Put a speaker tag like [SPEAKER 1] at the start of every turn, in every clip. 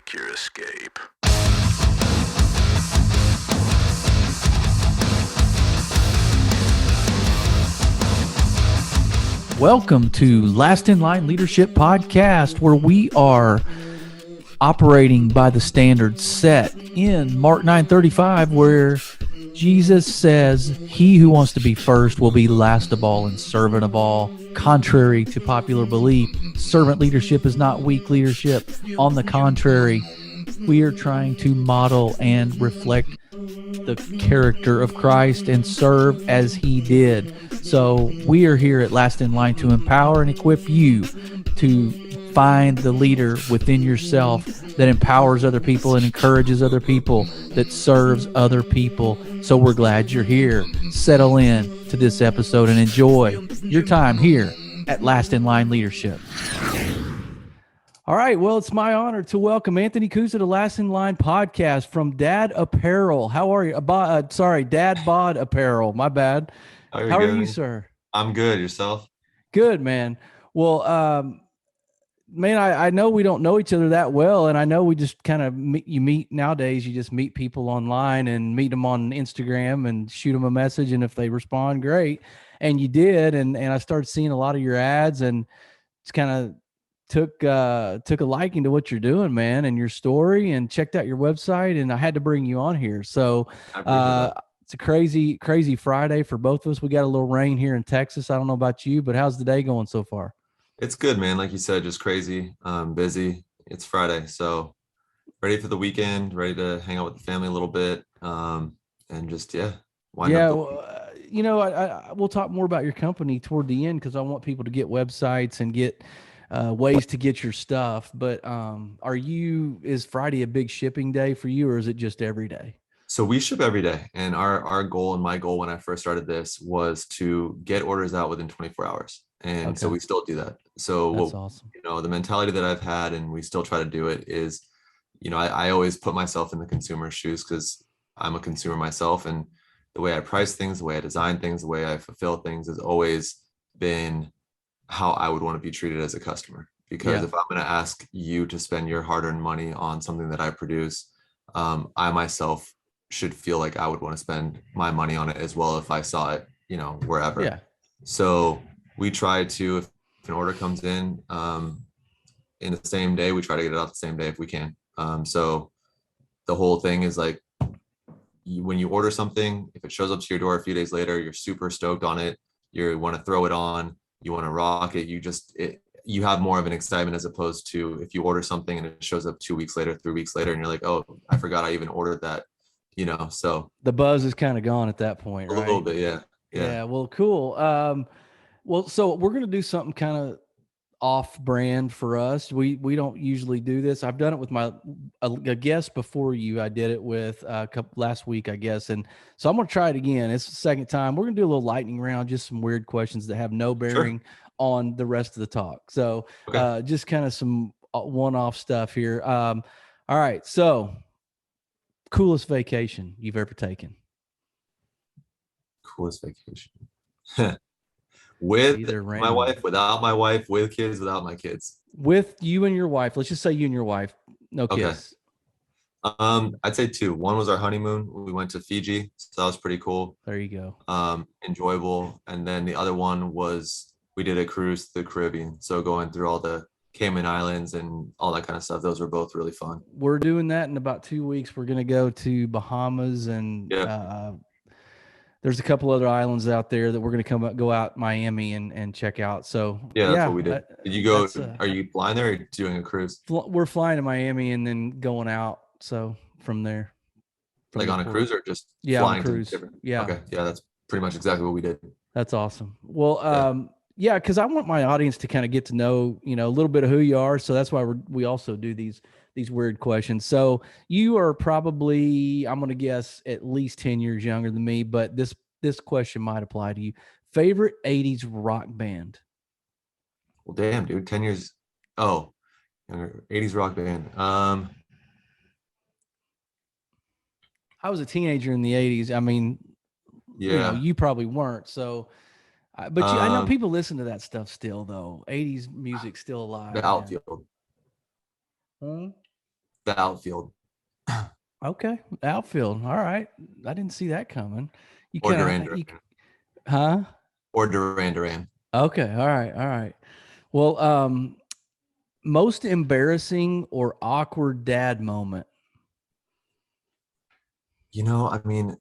[SPEAKER 1] secure escape.
[SPEAKER 2] Welcome to Last in Line Leadership Podcast, where we are operating by the standards set in Mark 9:35, where Jesus says, "He who wants to be first will be last of all and servant of all." Contrary to popular belief, servant leadership is not weak leadership. On the contrary, we are trying to model and reflect the character of Christ and serve as he did. So we are here at Last in Line to empower and equip you to find the leader within yourself that empowers other people and encourages other people, that serves other people. So we're glad you're here. Settle in to this episode and enjoy your time here at Last in Line Leadership. All right. Well, it's my honor to welcome Anthony Coussa to Last in Line podcast from Dad Apparel. How are you? DadBod Apparel. My bad. How are you, sir?
[SPEAKER 3] I'm good. Yourself?
[SPEAKER 2] Good, man. Well, man, I know we don't know each other that well, and I know we just kind of meet nowadays. You just meet people online and meet them on Instagram and shoot them a message, and if they respond, great. And you did, and I started seeing a lot of your ads, and it's kind of took a liking to what you're doing, man, and your story, and checked out your website, and I had to bring you on here. So it's a crazy Friday for both of us. We got a little rain here in Texas. I don't know about you, but how's the day going so far?
[SPEAKER 3] It's good, man. Like you said, just crazy, busy. It's Friday, so ready for the weekend, ready to hang out with the family a little bit, and just wind up.
[SPEAKER 2] We'll talk more about your company toward the end because I want people to get websites and get ways to get your stuff. But is Friday a big shipping day for you, or is it just every day?
[SPEAKER 3] So we ship every day, and our goal and my goal when I first started this was to get orders out within 24 hours. And so we still do that. So
[SPEAKER 2] that's awesome.
[SPEAKER 3] The mentality that I've had, and we still try to do it, is, I always put myself in the consumer's shoes because I'm a consumer myself, and the way I price things, the way I design things, the way I fulfill things has always been how I would want to be treated as a customer. Because if I'm going to ask you to spend your hard-earned money on something that I produce, I myself should feel like I would want to spend my money on it as well if I saw it, wherever.
[SPEAKER 2] Yeah.
[SPEAKER 3] So we try to, if an order comes in the same day, we try to get it out the same day if we can. So the whole thing is like, when you order something, if it shows up to your door a few days later, you're super stoked on it. You want to throw it on, you want to rock it. You have more of an excitement as opposed to if you order something and it shows up 2 weeks later, 3 weeks later, and you're like, oh, I forgot I even ordered that. So
[SPEAKER 2] the buzz is kind of gone at that point, right?
[SPEAKER 3] A little bit, yeah.
[SPEAKER 2] Yeah. Well, cool. So we're going to do something kind of off brand for us. We don't usually do this. I've done it with a guest before you. I did it with last week, I guess. And so I'm going to try it again. It's the second time. We're going to do a little lightning round, just some weird questions that have no bearing on the rest of the talk. So just kind of some one-off stuff here. All right. So coolest vacation you've ever taken?
[SPEAKER 3] Coolest vacation. With my wife, without my wife, with kids, without my kids.
[SPEAKER 2] With you and your wife. Let's just say you and your wife. No kids.
[SPEAKER 3] I'd say two. One was our honeymoon. We went to Fiji, so that was pretty cool.
[SPEAKER 2] There you go.
[SPEAKER 3] Enjoyable. And then the other one was we did a cruise to the Caribbean. So going through all the Cayman Islands and all that kind of stuff. Those were both really fun.
[SPEAKER 2] We're doing that in about 2 weeks. We're going to go to Bahamas and there's a couple other islands out there that we're going to go out Miami and check out. So
[SPEAKER 3] that's what we did. Did you go? Are you flying there or doing a cruise?
[SPEAKER 2] We're flying to Miami and then going out. So from there,
[SPEAKER 3] like on a cruise or just
[SPEAKER 2] flying on a cruise? Yeah.
[SPEAKER 3] Okay. Yeah, that's pretty much exactly what we did.
[SPEAKER 2] That's awesome. Well, because I want my audience to kind of get to know, a little bit of who you are. So that's why we also do these weird questions. So you are probably, I'm going to guess, at least 10 years younger than me, but this question might apply to you. Favorite 80s rock band?
[SPEAKER 3] Well, damn, dude, 10 years. Oh, younger 80s rock band.
[SPEAKER 2] I was a teenager in the 80s. I mean, you probably weren't. So, but I know people listen to that stuff still, though. 80s music still alive.
[SPEAKER 3] The Outfield.
[SPEAKER 2] Hmm?
[SPEAKER 3] the outfield.
[SPEAKER 2] Okay, outfield. All right, I didn't see that coming. You
[SPEAKER 3] Or
[SPEAKER 2] kind
[SPEAKER 3] Duran
[SPEAKER 2] of,
[SPEAKER 3] Duran.
[SPEAKER 2] huh?
[SPEAKER 3] Or Duran Duran.
[SPEAKER 2] Okay, all right, all right. Well, most embarrassing or awkward dad moment.
[SPEAKER 3] I mean,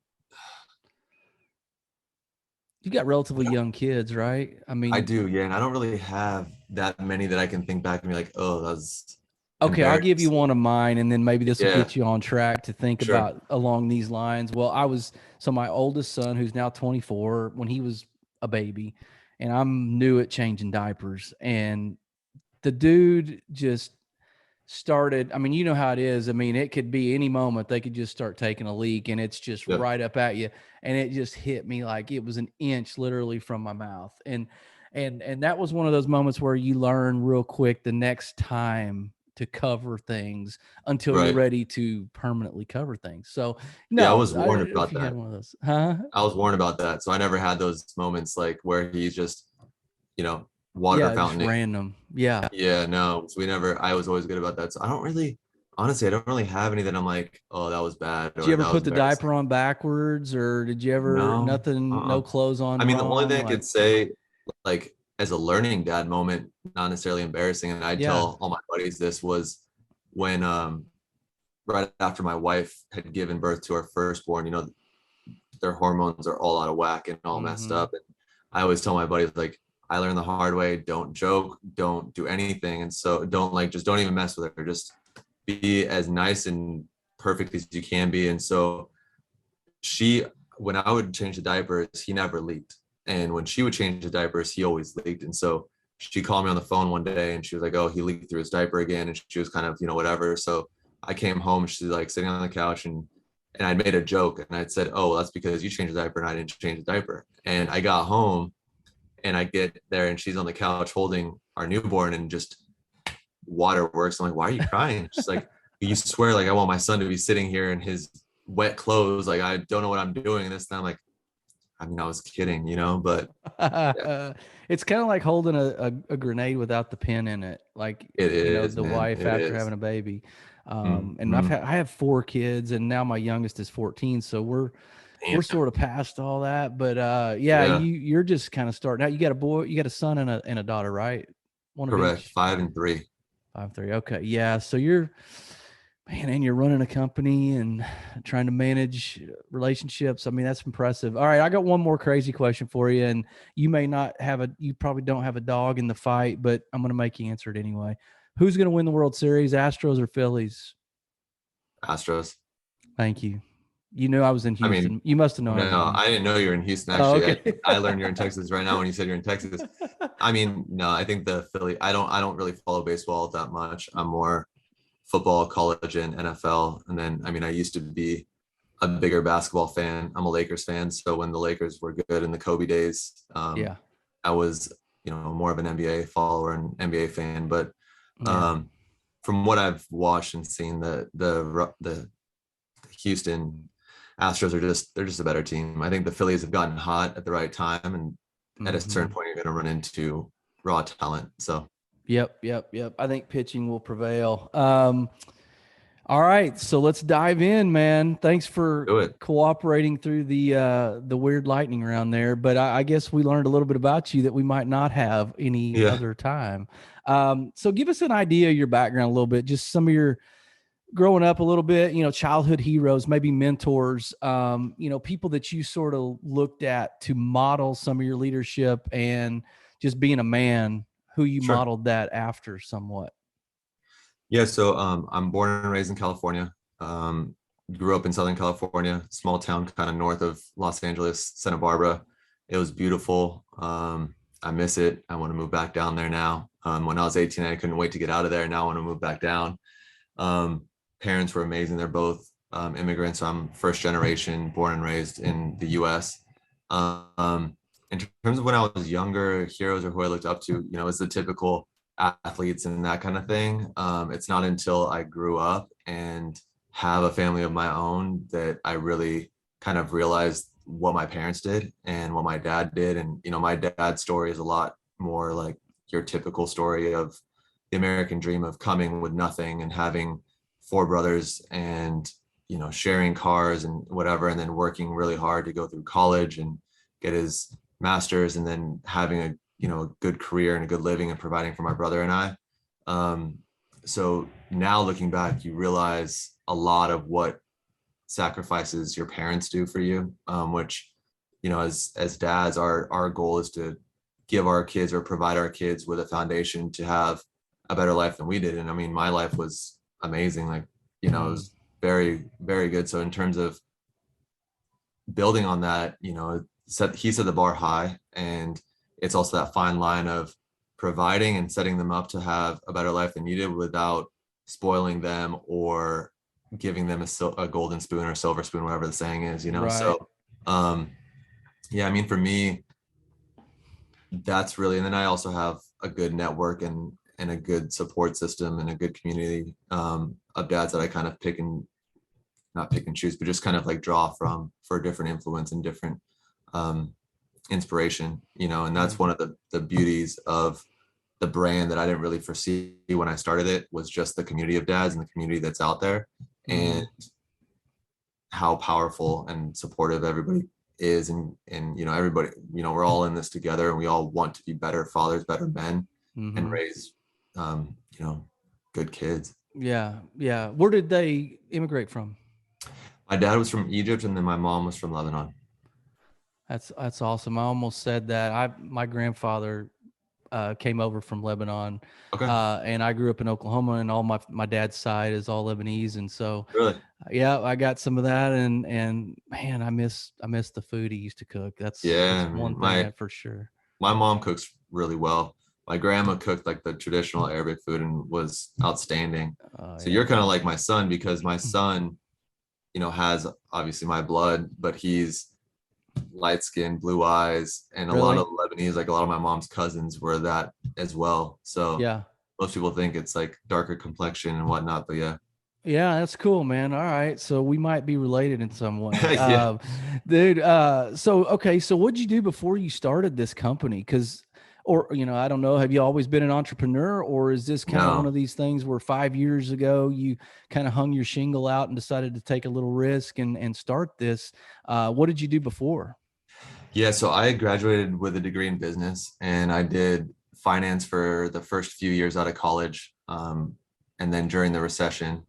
[SPEAKER 2] You got relatively young kids, right? I
[SPEAKER 3] I
[SPEAKER 2] mean,
[SPEAKER 3] do, yeah. And I don't really have that many that I can think back and be like, oh, that was
[SPEAKER 2] okay, I'll give you
[SPEAKER 3] embarrassing.
[SPEAKER 2] one of mine, and then maybe this will
[SPEAKER 3] Yeah,
[SPEAKER 2] get you on track to think
[SPEAKER 3] sure.
[SPEAKER 2] about along these lines. Well, so my oldest son, who's now 24, when he was a baby, and I'm new at changing diapers, and the dude just started. I mean, you know how it is. I mean, it could be any moment they could just start taking a leak, and it's just
[SPEAKER 3] Yep.
[SPEAKER 2] right up at you, and it just hit me like it was an inch literally from my mouth, and that was one of those moments where you learn real quick the next time to cover things until you're
[SPEAKER 3] Right.
[SPEAKER 2] ready to permanently cover things. So
[SPEAKER 3] Yeah, I
[SPEAKER 2] no,
[SPEAKER 3] was
[SPEAKER 2] I don't
[SPEAKER 3] warned
[SPEAKER 2] know if
[SPEAKER 3] about
[SPEAKER 2] you had
[SPEAKER 3] that.
[SPEAKER 2] one of those, huh?
[SPEAKER 3] I was warned about that. So I never had those moments like where he's just, water
[SPEAKER 2] Yeah, just
[SPEAKER 3] fountaining.
[SPEAKER 2] random. Yeah.
[SPEAKER 3] Yeah, no, so I was always good about that. So honestly, I don't really have any that I'm like, oh, that was bad
[SPEAKER 2] Did you
[SPEAKER 3] or
[SPEAKER 2] ever
[SPEAKER 3] that was
[SPEAKER 2] put the
[SPEAKER 3] embarrassing.
[SPEAKER 2] diaper on backwards, or did you ever
[SPEAKER 3] No.
[SPEAKER 2] nothing,
[SPEAKER 3] Uh-uh.
[SPEAKER 2] no clothes on
[SPEAKER 3] I mean, the only
[SPEAKER 2] wrong?
[SPEAKER 3] thing I
[SPEAKER 2] Like,
[SPEAKER 3] could say, like, as a learning dad moment, not necessarily embarrassing, and I'd
[SPEAKER 2] yeah.
[SPEAKER 3] tell all my buddies this was when right after my wife had given birth to her firstborn, their hormones are all out of whack and all messed
[SPEAKER 2] Mm-hmm.
[SPEAKER 3] up. And I always tell my buddies, like, I learned the hard way, don't joke, don't do anything. And so just don't even mess with her. Just be as nice and perfect as you can be. And so she, when I would change the diapers, he never leaked. And when she would change the diapers, he always leaked. And so she called me on the phone one day and she was like, oh, he leaked through his diaper again. And she was kind of, whatever. So I came home, she's like sitting on the couch and I'd made a joke and I'd said, oh, well, that's because you changed the diaper and I didn't change the diaper. And I got home and I get there and she's on the couch holding our newborn and just waterworks. I'm like, why are you crying? She's like, you swear like I want my son to be sitting here in his wet clothes. Like I don't know what I'm doing. And this time, like, I mean, I was kidding, but yeah,
[SPEAKER 2] It's kind of like holding a grenade without the pin in it, like
[SPEAKER 3] it is,
[SPEAKER 2] the
[SPEAKER 3] man.
[SPEAKER 2] wife
[SPEAKER 3] It
[SPEAKER 2] after
[SPEAKER 3] is.
[SPEAKER 2] having a baby. And
[SPEAKER 3] Mm-hmm.
[SPEAKER 2] I have 4 kids, and now my youngest is 14, so we're
[SPEAKER 3] Damn.
[SPEAKER 2] sort of past all that. But yeah,
[SPEAKER 3] Yeah,
[SPEAKER 2] you're just kind of starting out. You got a boy, you got a son and a daughter, right? One of
[SPEAKER 3] correct.
[SPEAKER 2] each.
[SPEAKER 3] 5 and 3.
[SPEAKER 2] 5-3. Okay, yeah. So you're man, and you're running a company and trying to manage relationships. I mean, that's impressive. All right, I got one more crazy question for you, and you probably don't have a dog in the fight, but I'm going to make you answer it anyway. Who's going to win the World Series, Astros or Phillies?
[SPEAKER 3] Astros.
[SPEAKER 2] Thank you. You knew I was in
[SPEAKER 3] I mean,
[SPEAKER 2] Houston. You must have known I was in
[SPEAKER 3] no, I
[SPEAKER 2] Houston.
[SPEAKER 3] didn't know you were in Houston.
[SPEAKER 2] Oh,
[SPEAKER 3] Actually,
[SPEAKER 2] okay.
[SPEAKER 3] I learned you're in Texas right now when you said you're in Texas. I mean, no, I think the Philly. I don't really follow baseball that much. I'm more football, college, and NFL. And then, I mean, I used to be a bigger basketball fan. I'm a Lakers fan. So when the Lakers were good in the Kobe days,
[SPEAKER 2] Yeah.
[SPEAKER 3] I was, more of an NBA follower and NBA fan. But
[SPEAKER 2] Yeah.
[SPEAKER 3] from what I've watched and seen, the Houston Astros they're just a better team. I think the Phillies have gotten hot at the right time, and at a certain
[SPEAKER 2] Hmm.
[SPEAKER 3] point, you're going to run into raw talent. So
[SPEAKER 2] Yep. I think pitching will prevail. All right, so let's dive in, man. Thanks for
[SPEAKER 3] do it.
[SPEAKER 2] cooperating through the weird lightning round there. But I guess we learned a little bit about you that we might not have any
[SPEAKER 3] Yeah,
[SPEAKER 2] other time. So give us an idea of your background a little bit, just some of your growing up a little bit, childhood heroes, maybe mentors, people that you sort of looked at to model some of your leadership and just being a man, who you
[SPEAKER 3] sure.
[SPEAKER 2] modeled that after somewhat.
[SPEAKER 3] Yeah, so I'm born and raised in California. Um, Grew up in Southern California, small town kind of north of Los Angeles, Santa Barbara. It was beautiful. I miss it. I want to move back down there now. When I was 18, I couldn't wait to get out of there. Now I want to move back down. Um, Parents were amazing. They're both immigrants. So I'm first generation, born and raised in the U.S. Um, in terms of when I was younger, heroes or who I looked up to, is the typical athletes and that kind of thing. It's not until I grew up and have a family of my own that I really kind of realized what my parents did and what my dad did. And, my dad's story is a lot more like your typical story of the American dream of coming with nothing and having four brothers and, sharing cars and whatever, and then working really hard to go through college and get his master's, and then having a good career and a good living and providing for my brother and I. So now looking back, you realize a lot of what sacrifices your parents do for you, which, as dads, our goal is to give our kids or provide our kids with a foundation to have a better life than we did. And I mean, my life was amazing. Like, it was very, very good. So in terms of building on that, he set the bar high, and it's also that fine line of providing and setting them up to have a better life than you did without spoiling them or giving them a golden spoon or a silver spoon, whatever the saying is,
[SPEAKER 2] Right.
[SPEAKER 3] So, yeah, I mean, for me, that's really, and then I also have a good network and a good support system and a good community of dads that I kind of not pick and choose, but just kind of like draw from for different influence and different inspiration, and that's one of the beauties of the brand that I didn't really foresee when I started it, was just the community of dads and the community that's out there, and how powerful and supportive everybody is. And everybody, we're all in this together, and we all want to be better fathers, better men, and raise, good kids.
[SPEAKER 2] Yeah. Yeah. Where did they immigrate from?
[SPEAKER 3] My dad was from Egypt, and then my mom was from Lebanon.
[SPEAKER 2] That's awesome. I almost said that. My grandfather came over from Lebanon.
[SPEAKER 3] Okay.
[SPEAKER 2] And I grew up in Oklahoma, and all my dad's side is all Lebanese. And so,
[SPEAKER 3] really,
[SPEAKER 2] yeah, I got some of that, and man, I miss the food he used to cook. That's one thing for sure.
[SPEAKER 3] My mom cooks really well. My grandma cooked like the traditional Arabic food and was outstanding. So you're kind of like my son, because my son, has obviously my blood, but he's light skin, blue eyes, and a lot of Lebanese, like a lot of my mom's cousins were that as well. So yeah, most people think it's like darker complexion and whatnot, but yeah.
[SPEAKER 2] Yeah, that's cool, man. All right, so we might be related in some way. Yeah. Dude. So what'd you do before you started this company? I don't know, have you always been an entrepreneur, or is this kind of one of these things where 5 years ago you kind of hung your shingle out and decided to take a little risk and start this? What did you do before?
[SPEAKER 3] Yeah, so I graduated with a degree in business, and I did finance for the first few years out of college. And then during the recession,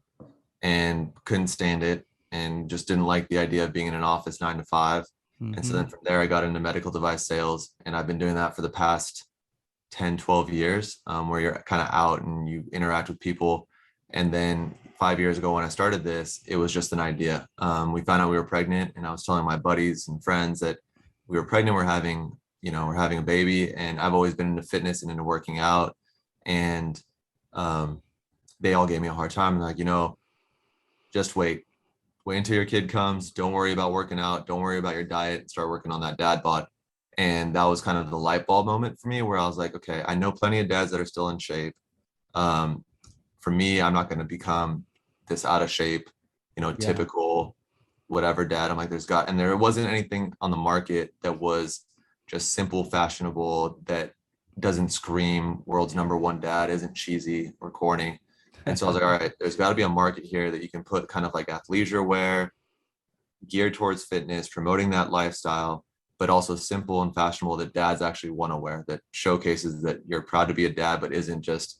[SPEAKER 3] and couldn't stand it, and just didn't like the idea of being in an office 9 to 5. And so then from there, I got into medical device sales, and I've been doing that for the past 10, 12 years, where you're kind of out and you interact with people. And then 5 years ago, when I started this, it was just an idea. We found out we were pregnant, and I was telling my buddies and friends that we were pregnant, we're having a baby. And I've always been into fitness and into working out. And they all gave me a hard time. And like, just wait until your kid comes. Don't worry about working out. Don't worry about your diet. Start working on that dad bod. And that was kind of the light bulb moment for me, where I was like, okay, I know plenty of dads that are still in shape. For me, I'm not going to become this out of shape, typical whatever dad. I'm like, there wasn't anything on the market that was just simple, fashionable, that doesn't scream world's number one dad, isn't cheesy or corny. And so I was like, all right, there's got to be a market here that you can put kind of like athleisure wear, geared towards fitness, promoting that lifestyle, but also simple and fashionable that dads actually want to wear, that showcases that you're proud to be a dad, but isn't just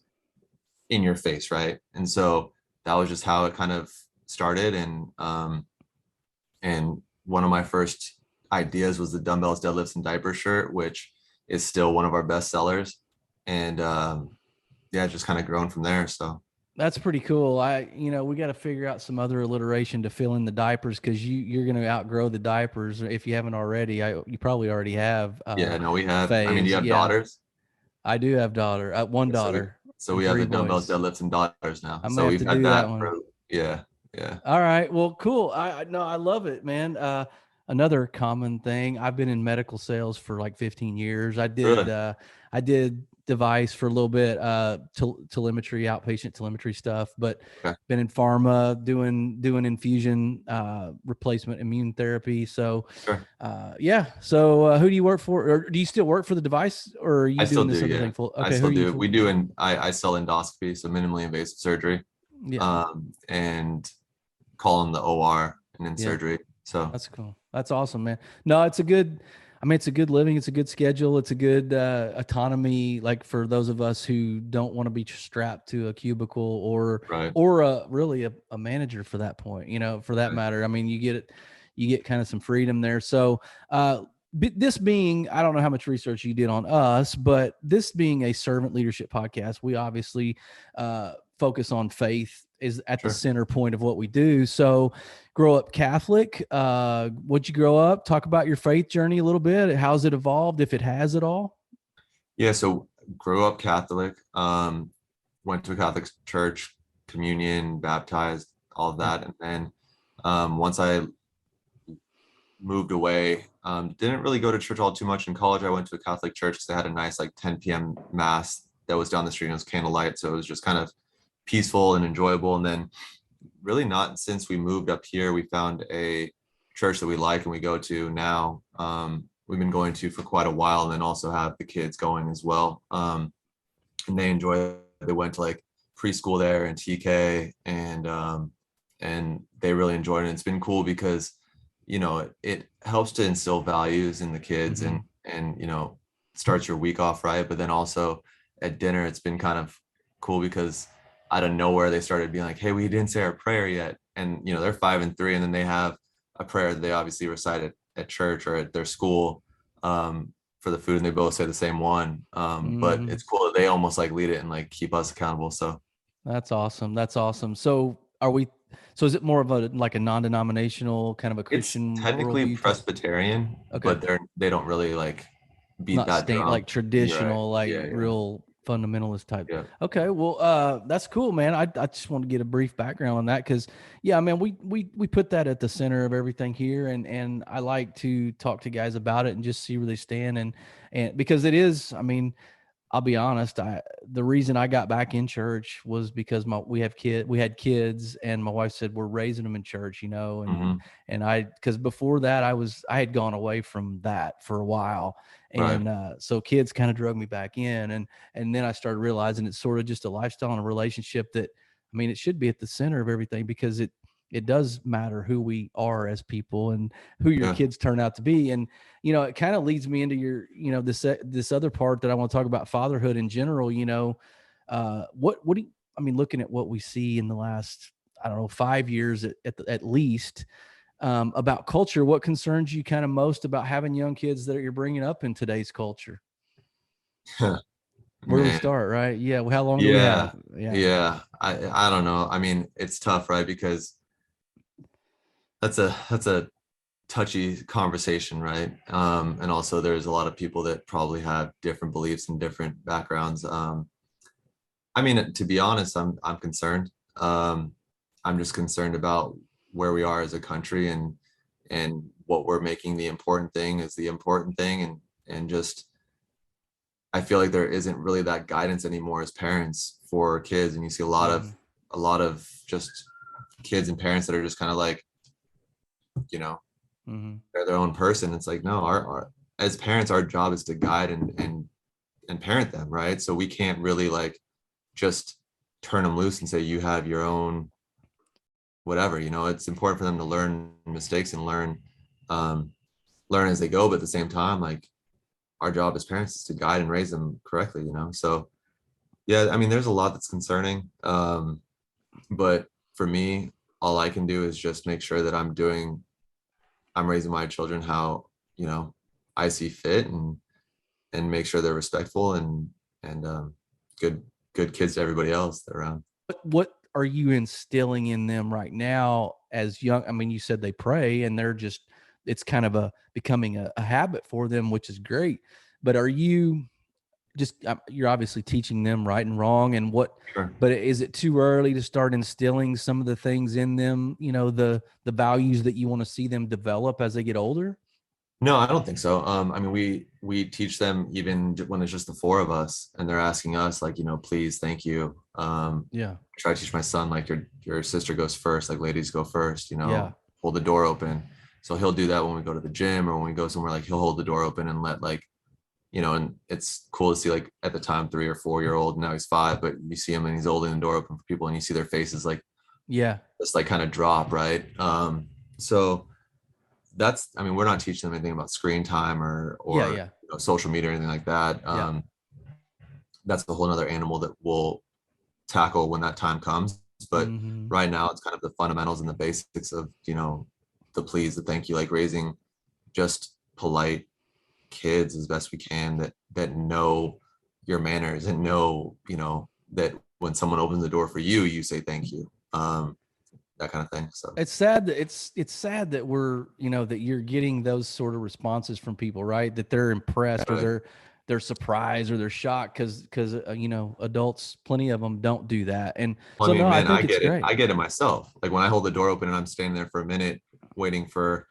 [SPEAKER 3] in your face, right? And so that was just how it kind of started. And one of my first ideas was the dumbbells, deadlifts, and diaper shirt, which is still one of our best sellers. And just kind of grown from there. So
[SPEAKER 2] that's pretty cool. We got to figure out some other alliteration to fill in the diapers, because you're going to outgrow the diapers if you haven't already. You probably already have.
[SPEAKER 3] We have. Phase. I mean, do you have daughters?
[SPEAKER 2] I do have one daughter.
[SPEAKER 3] So we have the dumbbells, deadlifts, and daughters now.
[SPEAKER 2] I'm gonna have to do that one.
[SPEAKER 3] Yeah.
[SPEAKER 2] All right. Well, cool. I love it, man. Another common thing. I've been in medical sales for like 15 years. I did device for a little bit, telemetry, outpatient telemetry stuff, but been in pharma doing infusion replacement immune therapy. So So who do you work for, or do you still work for the device, or are you doing this other thing full? Okay,
[SPEAKER 3] I still do. We do, and I sell endoscopy, so minimally invasive surgery.
[SPEAKER 2] Yeah.
[SPEAKER 3] and calling the OR and then
[SPEAKER 2] Yeah.
[SPEAKER 3] surgery. So
[SPEAKER 2] That's cool. That's awesome, man. No, it's a good, I mean, it's a good living. It's a good schedule. It's a good autonomy. Like for those of us who don't want to be strapped to a cubicle
[SPEAKER 3] right,
[SPEAKER 2] or really a manager for that point, you know, for that
[SPEAKER 3] right,
[SPEAKER 2] matter. I mean, you get kind of some freedom there. So, this being, I don't know how much research you did on us, but this being a servant leadership podcast, we obviously focus on faith is at the
[SPEAKER 3] sure.
[SPEAKER 2] center point of what we do. So, grow up Catholic. What'd you grow up? Talk about your faith journey a little bit. How's it evolved, if it has at all?
[SPEAKER 3] Yeah, so grew up Catholic, went to a Catholic church, communion, baptized, all of
[SPEAKER 2] Yeah.
[SPEAKER 3] that. And then once I moved away, didn't really go to church all too much in college. I went to a Catholic church because they had a nice like 10 p.m. mass that was down the street and it was candlelight. So it was just kind of peaceful and enjoyable. And then really not since we moved up here, we found a church that we like and we go to now. We've been going to for quite a while, and then also have the kids going as well. And they enjoy it. They went to like preschool there and TK, and they really enjoyed it. It's been cool because it helps to instill values in the kids,
[SPEAKER 2] Mm-hmm.
[SPEAKER 3] and starts your week off right. But then also at dinner, it's been kind of cool because out of nowhere they started being like, hey, we didn't say our prayer yet. And they're 5 and 3, and then they have a prayer that they obviously recite at church or at their school for the food, and they both say the same one. But
[SPEAKER 2] Mm-hmm.
[SPEAKER 3] it's cool that they almost like lead it and like keep us accountable. So
[SPEAKER 2] That's awesome. That's awesome. So so is it more of a like a non-denominational kind of a
[SPEAKER 3] it's
[SPEAKER 2] Christian
[SPEAKER 3] technically
[SPEAKER 2] worldview type?
[SPEAKER 3] Presbyterian,
[SPEAKER 2] Okay.
[SPEAKER 3] but they don't really like beat
[SPEAKER 2] Not
[SPEAKER 3] that
[SPEAKER 2] like
[SPEAKER 3] drum. You're right.
[SPEAKER 2] traditional, like
[SPEAKER 3] Yeah, yeah,
[SPEAKER 2] real fundamentalist type.
[SPEAKER 3] yeah.
[SPEAKER 2] Okay, well, that's cool, man. I just want to get a brief background on that because, yeah, man, we put that at the center of everything here, and I like to talk to guys about it and just see where they stand, and because it is, I mean, I'll be honest. The reason I got back in church was because we had kids, and my wife said we're raising them in church,
[SPEAKER 3] Hmm.
[SPEAKER 2] and because before that I had gone away from that for a while,
[SPEAKER 3] Right.
[SPEAKER 2] and so kids kind of drug me back in, and then I started realizing it's sort of just a lifestyle and a relationship that, I mean, it should be at the center of everything because it does matter who we are as people and who your
[SPEAKER 3] Yeah.
[SPEAKER 2] kids turn out to be. And it kind of leads me into your, this other part that I want to talk about, fatherhood in general. What do you, I mean, looking at what we see in the last, I don't know, 5 years at least, about culture, what concerns you kind of most about having young kids that you're bringing up in today's culture? Where do we
[SPEAKER 3] Man.
[SPEAKER 2] start, right? Yeah. Well, how long do we
[SPEAKER 3] Yeah.
[SPEAKER 2] have? Yeah.
[SPEAKER 3] Yeah. I don't know. I mean, it's tough, right? Because that's a touchy conversation, right? And also there's a lot of people that probably have different beliefs and different backgrounds. I mean, to be honest, I'm concerned. I'm just concerned about where we are as a country, and what we're making the important thing is the important thing, and just I feel like there isn't really that guidance anymore as parents for kids, and you see
[SPEAKER 2] Mhm.
[SPEAKER 3] a lot of just kids and parents that are just kind of like, you know,
[SPEAKER 2] Mhm.
[SPEAKER 3] they're their own person. It's like, no, our as parents, our job is to guide and parent them, right? So we can't really like just turn them loose and say you have your own whatever. It's important for them to learn mistakes and um, learn as they go, but at the same time, like our job as parents is to guide and raise them correctly. So yeah, I mean, there's a lot that's concerning, but for me, all I can do is just make sure that I'm raising my children how you know I see fit, and make sure they're respectful and good good kids to everybody else that are around.
[SPEAKER 2] What are you instilling in them right now as young? I mean, you said they pray and it's kind of becoming a habit for them, which is great. But are you you're obviously teaching them right and wrong
[SPEAKER 3] Sure.
[SPEAKER 2] but is it too early to start instilling some of the things in them, the values that you want to see them develop as they get older?
[SPEAKER 3] No, I don't think so. I mean, we teach them even when it's just the four of us, and they're asking us like, please, thank you.
[SPEAKER 2] Yeah.
[SPEAKER 3] I try to teach my son like your sister goes first, like ladies go first.
[SPEAKER 2] Yeah.
[SPEAKER 3] Hold the door open. So he'll do that when we go to the gym or when we go somewhere. Like he'll hold the door open and let like and it's cool to see, like, at the time 3 or 4 year old, now he's 5, but you see him and he's holding the door open for people and you see their faces like
[SPEAKER 2] Yeah.
[SPEAKER 3] just like kind of drop, right? So that's, I mean, we're not teaching them anything about screen time
[SPEAKER 2] Yeah.
[SPEAKER 3] or
[SPEAKER 2] Yeah.
[SPEAKER 3] social media or anything like that.
[SPEAKER 2] Yeah.
[SPEAKER 3] That's a whole other animal that we'll tackle when that time comes. But
[SPEAKER 2] Mm-hmm.
[SPEAKER 3] right now it's kind of the fundamentals and the basics of, the please, the thank you, like raising just polite kids as best we can that know your manners and know, that when someone opens the door for you, you say thank you. That kind of thing. So
[SPEAKER 2] It's sad that it's sad that we're, that you're getting those sort of responses from people, right? That they're impressed or
[SPEAKER 3] right.
[SPEAKER 2] they're surprised or they're shocked because adults, plenty of them don't do that. And
[SPEAKER 3] Well,
[SPEAKER 2] so
[SPEAKER 3] I
[SPEAKER 2] no,
[SPEAKER 3] mean,
[SPEAKER 2] I
[SPEAKER 3] man,
[SPEAKER 2] think
[SPEAKER 3] I
[SPEAKER 2] it's
[SPEAKER 3] get it.
[SPEAKER 2] great.
[SPEAKER 3] I get it myself. Like when I hold the door open and I'm standing there for a minute waiting for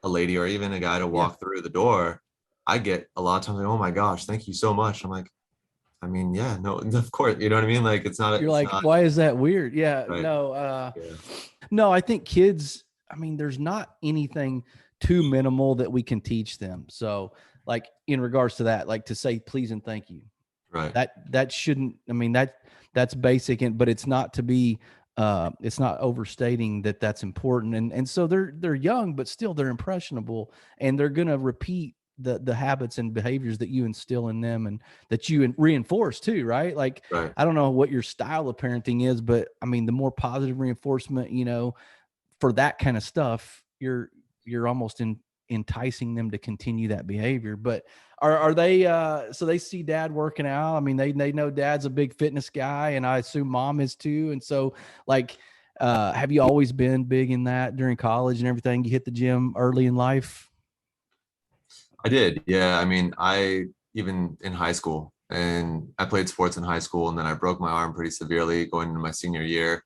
[SPEAKER 3] a lady or even a guy to
[SPEAKER 2] Yeah.
[SPEAKER 3] walk through the door, I get a lot of times like, oh my gosh, thank you so much. I'm like, I mean, yeah, no, of course, you know what I mean? Like
[SPEAKER 2] You're
[SPEAKER 3] it's
[SPEAKER 2] like,
[SPEAKER 3] not
[SPEAKER 2] why is that weird? Yeah,
[SPEAKER 3] right.
[SPEAKER 2] no,
[SPEAKER 3] Yeah.
[SPEAKER 2] no, I think kids, I mean, there's not anything too minimal that we can teach them. So like in regards to that, like to say please and thank you,
[SPEAKER 3] Right.
[SPEAKER 2] that shouldn't, I mean, that's basic, but it's not to be, it's not overstating that that's important. And so they're young, but still they're impressionable and they're going to repeat the habits and behaviors that you instill in them and that you reinforce too, right? Like,
[SPEAKER 3] Right.
[SPEAKER 2] I don't know what your style of parenting is, but I mean, the more positive reinforcement, for that kind of stuff, you're almost enticing them to continue that behavior. But are they so they see dad working out? I mean, they know dad's a big fitness guy, and I assume mom is too. And so like, have you always been big in that during college and everything? You hit the gym early in life?
[SPEAKER 3] I did. Yeah. I mean, I even in high school, and I played sports in high school, and then I broke my arm pretty severely going into my senior year.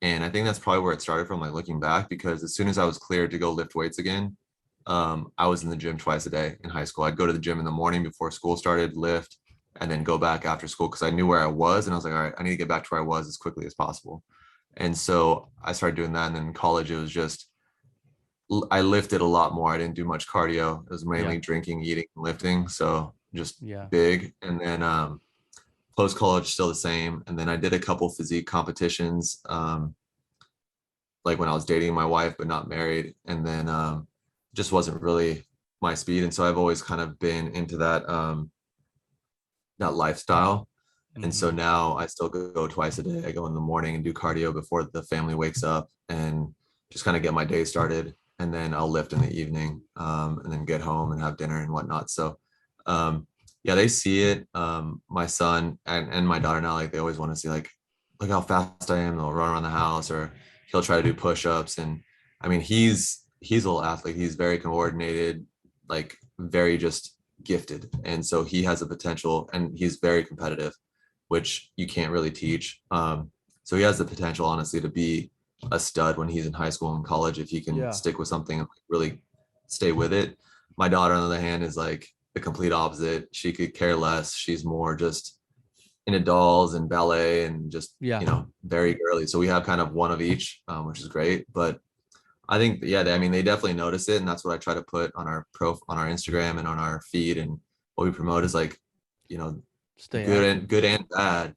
[SPEAKER 3] And I think that's probably where it started from, like looking back, because as soon as I was cleared to go lift weights again, I was in the gym twice a day in high school. I'd go to the gym in the morning before school started, lift, and then go back after school because I knew where I was. And I was like, all right, I need to get back to where I was as quickly as possible. And so I started doing that. And then in college, it was just, I lifted a lot more. I didn't do much cardio. It was
[SPEAKER 2] Yeah.
[SPEAKER 3] mainly drinking, eating, and lifting. So just
[SPEAKER 2] Yeah.
[SPEAKER 3] big. And then post college, still the same. And then I did a couple physique competitions. Like when I was dating my wife but not married, and then just wasn't really my speed. And so I've always kind of been into that lifestyle. And so
[SPEAKER 2] Mm-hmm.
[SPEAKER 3] now I still go twice a day. I go in the morning and do cardio before the family wakes up and just kind of get my day started. And then I'll lift in the evening, and then get home and have dinner and whatnot. So yeah, they see it. My son and my daughter now, like they always want to see, like, look how fast I am. They'll run around the house or he'll try to do push-ups. And I mean, he's a little athlete. He's very coordinated, like very just gifted. And so he has a potential and he's very competitive, which you can't really teach. So he has the potential, honestly, to be a stud when he's in high school and college if he can
[SPEAKER 2] Yeah.
[SPEAKER 3] stick with something and really stay with it. My daughter, on the other hand, is like the complete opposite. She could care less. She's more just into dolls and ballet and just,
[SPEAKER 2] Yeah.
[SPEAKER 3] very girly. So we have kind of one of each, which is great. But I think, yeah, I mean, they definitely notice it, and that's what I try to put on on our Instagram and on our feed. And what we promote is like, you know,
[SPEAKER 2] Stay active.
[SPEAKER 3] good and bad.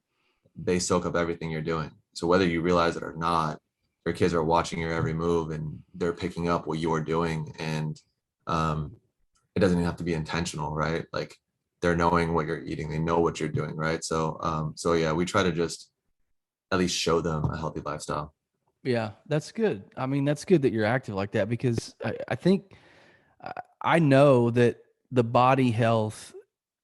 [SPEAKER 3] They soak up everything you're doing. So whether you realize it or not, your kids are watching your every move and they're picking up what you're doing. And um, it doesn't even have to be intentional, right? Like they're knowing what you're eating, they know what you're doing, right? So yeah, we try to just at least show them a healthy lifestyle.
[SPEAKER 2] Yeah, that's good. I mean, that's good that you're active like that because I think I I know that the body health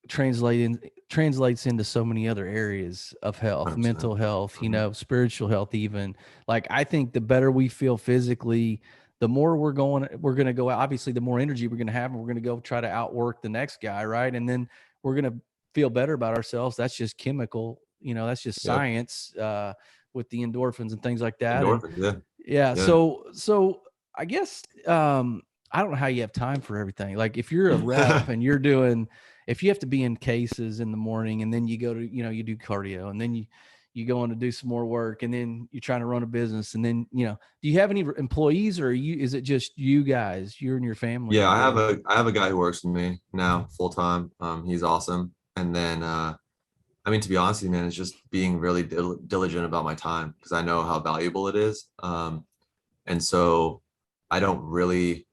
[SPEAKER 2] translates into so many other areas of health,
[SPEAKER 3] 100%.
[SPEAKER 2] mental health,
[SPEAKER 3] Mhm.
[SPEAKER 2] spiritual health, even. Like, I think the better we feel physically, the more we're going to go out. Obviously, the more energy we're going to have, and we're going to go try to outwork the next guy. Right. And then we're going to feel better about ourselves. That's just chemical, that's just
[SPEAKER 3] Yep.
[SPEAKER 2] science, with the endorphins and things like that. And
[SPEAKER 3] Endorphins. Yeah.
[SPEAKER 2] yeah,
[SPEAKER 3] Yeah.
[SPEAKER 2] so I guess I don't know how you have time for everything. Like if you're a rep and you're doing, if you have to be in cases in the morning and then you go to, you do cardio and then you go on to do some more work, and then you're trying to run a business. And then, do you have any employees, or is it just you guys, you and your family?
[SPEAKER 3] Yeah, I have a guy who works with me now full time. He's awesome. And then I mean, to be honest with you, man, it's just being really diligent about my time because I know how valuable it is. And so I don't really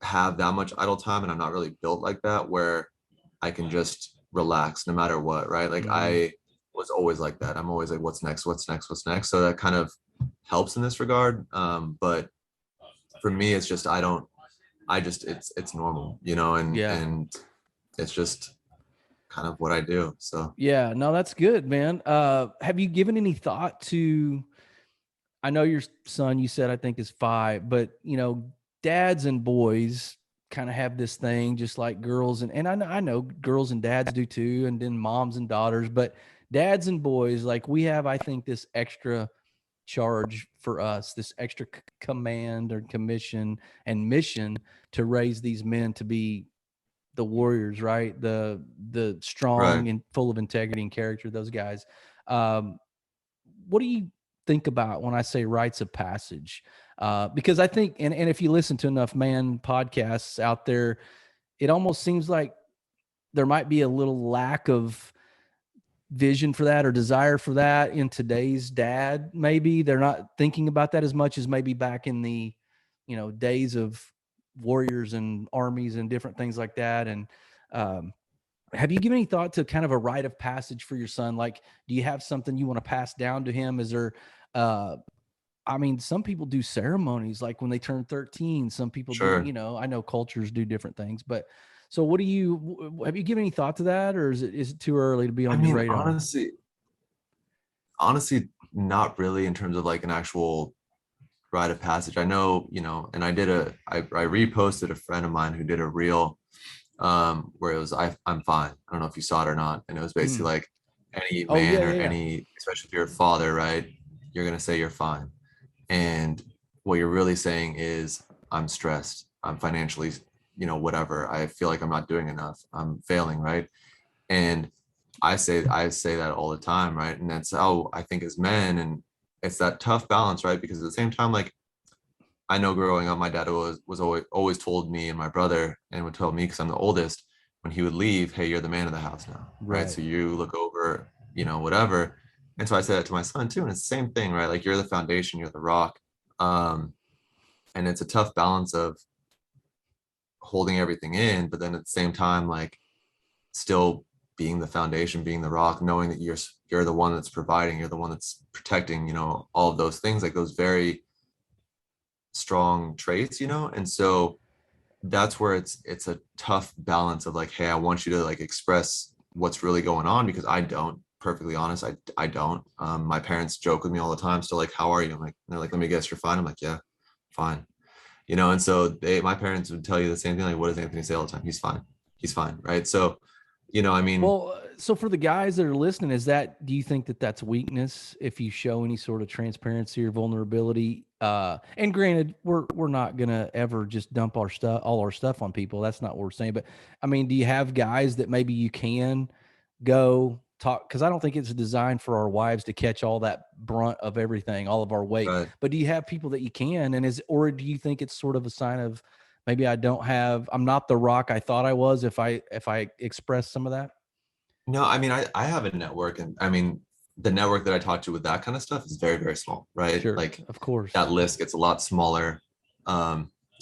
[SPEAKER 3] have that much idle time, and I'm not really built like that where I can just relax no matter what, right? Like I was always like that. I'm always like, what's next? What's next? What's next? So that kind of helps in this regard. But for me, it's just it's normal, and it's just kind of what I do. So
[SPEAKER 2] yeah, no, that's good, man. Have you given any thought to, I know your son, you said, I think is 5, but dads and boys kind of have this thing just like girls, and I know girls and dads do too, and then moms and daughters, but dads and boys, like we have, I think, this extra charge for us, this extra command or commission and mission to raise these men to be the warriors, right? The strong
[SPEAKER 3] right.
[SPEAKER 2] and full of integrity and character, those guys. What do you think about when I say rites of passage? Because I think, and if you listen to enough man podcasts out there, it almost seems like there might be a little lack of vision for that or desire for that in today's dad. Maybe they're not thinking about that as much as maybe back in the, days of warriors and armies and different things like that. And have you given any thought to kind of a rite of passage for your son? Like, do you have something you want to pass down to him? Is there, I mean, some people do ceremonies like when they turn 13. Some people
[SPEAKER 3] Sure.
[SPEAKER 2] do, I know cultures do different things, but so have you given any thought to that, or is it too early to be on your radar?
[SPEAKER 3] Honestly, not really in terms of like an actual rite of passage. I know, and I reposted a friend of mine who did a reel where it was I'm fine. I don't know if you saw it or not. And it was basically like any man any, especially if you're a father, right? You're gonna say you're fine. And what you're really saying is I'm stressed. I'm financially, whatever. I feel like I'm not doing enough. I'm failing, right? And I say that all the time, right? And that's how I think as men, and it's that tough balance, right? Because at the same time, like I know growing up, my dad was always told me and my brother, and would tell me because I'm the oldest, when he would leave, hey, you're the man of the house now, right? So you look over, whatever. And so I say that to my son too, and it's the same thing, right? Like you're the foundation, you're the rock, and it's a tough balance of holding everything in, but then at the same time, like still being the foundation, being the rock, knowing that you're the one that's providing, you're the one that's protecting, all of those things, like those very strong traits, and so that's where it's a tough balance of like, hey, I want you to like express what's really going on, because I don't, perfectly honest, I don't. My parents joke with me all the time, still like, how are you? I'm like, they're like, let me guess, you're fine. I'm like, yeah, fine. And so my parents would tell you the same thing, like, what does Anthony say all the time? He's fine, right? So I mean,
[SPEAKER 2] well, so for the guys that are listening, do you think that that's weakness if you show any sort of transparency or vulnerability? And granted, we're not gonna ever just dump all our stuff on people. That's not what we're saying. But I mean, do you have guys that maybe you can go talk? Because I don't think it's designed for our wives to catch all that brunt of everything, all of our weight.
[SPEAKER 3] right.
[SPEAKER 2] But do you have people that you can? Or do you think it's sort of a sign of, maybe I'm not the rock I thought I was if I express some of that?
[SPEAKER 3] No, I mean, I have a network, and I mean, the network that I talk to with that kind of stuff is very, very small, right?
[SPEAKER 2] Sure,
[SPEAKER 3] Like,
[SPEAKER 2] of course,
[SPEAKER 3] that list gets a lot smaller,